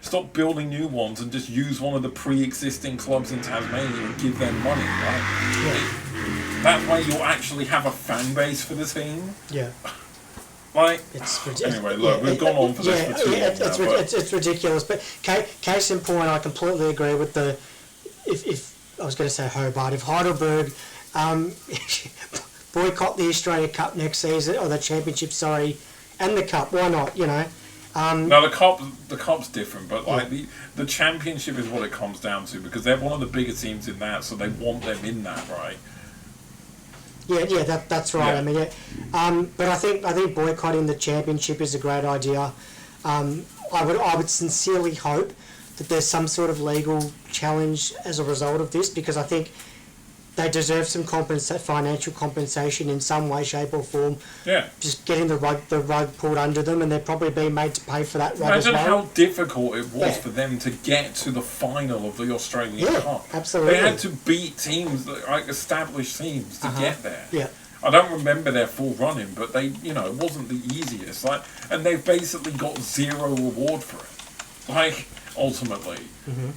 stop building new ones and just use one of the pre-existing clubs in Tasmania and give them money, right? Yeah. That way you'll actually have a fan base for the team. Yeah. Like, it's anyway, look, we've gone on for this for too long it's ridiculous. But case in point, I completely agree with the. If I was going to say Hobart, if Heidelberg boycott the Australia Cup next season, or the Championship, and the Cup, why not? No, the cup's different, but the Championship is what it comes down to, because they're one of the bigger teams in that, so they want them in that, right? Yeah, that's right. Yeah. But I think boycotting the Championship is a great idea. I would sincerely hope that there's some sort of legal challenge as a result of this, because I think they deserve some financial compensation in some way, shape or form. Yeah. Just getting the rug pulled under them, and they're probably being made to pay for that rug as well. Imagine how difficult it was for them to get to the final of the Australian Cup. Absolutely. They had to beat teams, like established teams, to get there. Yeah. I don't remember their full running, but they, it wasn't the easiest. And they've basically got zero reward for it. ultimately.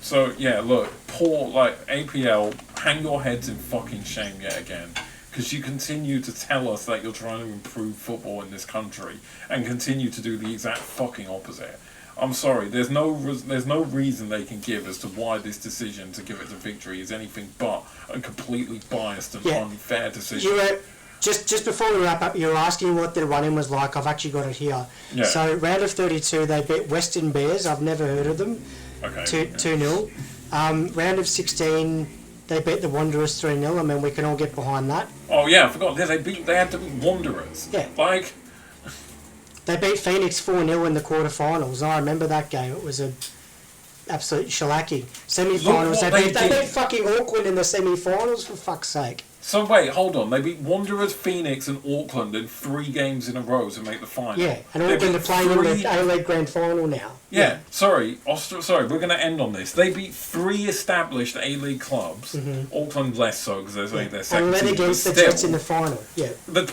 So yeah, look, poor APL, hang your heads in fucking shame yet again, because you continue to tell us that you're trying to improve football in this country and continue to do the exact fucking opposite. I'm sorry, there's no reason they can give as to why this decision to give it to Victory is anything but a completely biased and unfair decision. Just before we wrap up, you're asking what their run-in was like. I've actually got it here. Yeah. So, round of 32, they beat Western Bears. I've never heard of them. Okay. 2-0. Round of 16, they beat the Wanderers 3-0. I mean, we can all get behind that. Oh yeah, I forgot. They had to beat Wanderers. Yeah. They beat Phoenix 4-0 in the quarterfinals. I remember that game. It was a absolute shellacking. Semi-finals. They beat fucking Auckland in the semi-finals, for fuck's sake. So wait, hold on. They beat Wanderers, Phoenix, and Auckland in 3 games in a row to make the final. Yeah, and Auckland are playing in the A League Grand Final now. Yeah. Sorry, we're going to end on this. They beat 3 established A League clubs. Auckland less so because they're second. And led against the Jets in the final. Yeah. But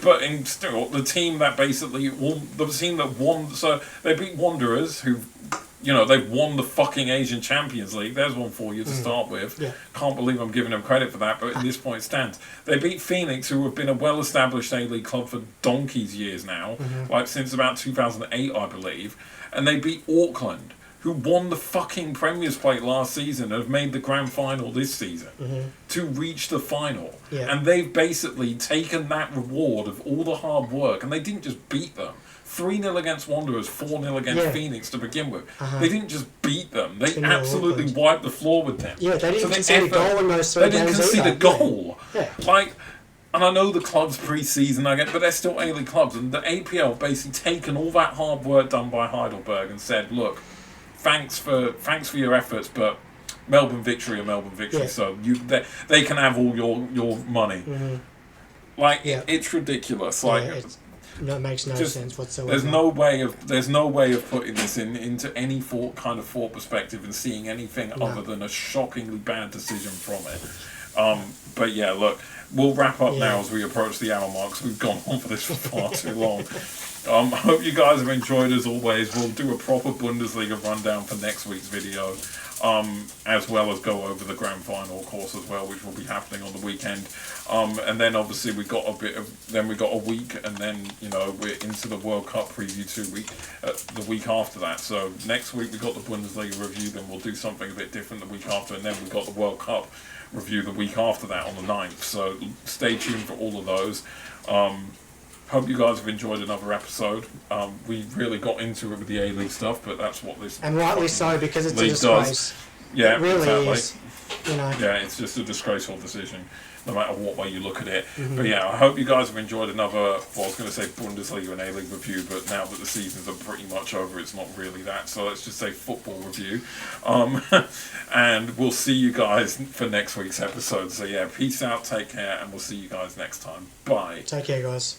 still, the team that basically won. So they beat Wanderers, who. They've won the fucking Asian Champions League. There's one for you to start with. Yeah. Can't believe I'm giving them credit for that, but at this point it stands. They beat Phoenix, who have been a well-established A-League club for donkey's years now, since about 2008, I believe. And they beat Auckland, who won the fucking Premier's Plate last season and have made the grand final this season to reach the final. Yeah. And they've basically taken that reward of all the hard work, and they didn't just beat them. 3-0 against Wanderers, 4-0 against Phoenix to begin with. They didn't just beat them; they absolutely wiped the floor with them. Yeah, they didn't concede a goal in those 3 games. They didn't concede a goal. Yeah. And I know the club's pre-season, but they're still A-League clubs, and the APL basically taken all that hard work done by Heidelberg and said, "Look, thanks for your efforts, but Melbourne Victory are Melbourne Victory, so they can have all your money." It's ridiculous. No, it makes no sense whatsoever. There's no way of putting this into any kind of thought perspective and seeing anything other than a shockingly bad decision from it. But yeah, look, we'll wrap up now as we approach the hour mark. So we've gone on for this for far too long. I hope you guys have enjoyed as always. We'll do a proper Bundesliga rundown for next week's video, as well as go over the grand final, of course, as well, which will be happening on the weekend. And then obviously we got a week, and then we're into the World Cup preview the week after that. So next week we got the Bundesliga review, then we'll do something a bit different the week after, and then we got the World Cup review the week after that on the 9th. So stay tuned for all of those. Hope you guys have enjoyed another episode. We really got into it with the A-League stuff, but that's what this... And rightly so, because it's a disgrace. Yeah, it really is. Yeah, it's just a disgraceful decision, no matter what way you look at it. But yeah, I hope you guys have enjoyed another, I was going to say Bundesliga and A-League review, but now that the seasons are pretty much over, it's not really that. So let's just say football review. And we'll see you guys for next week's episode. So yeah, peace out, take care, and we'll see you guys next time. Bye. Take care, guys.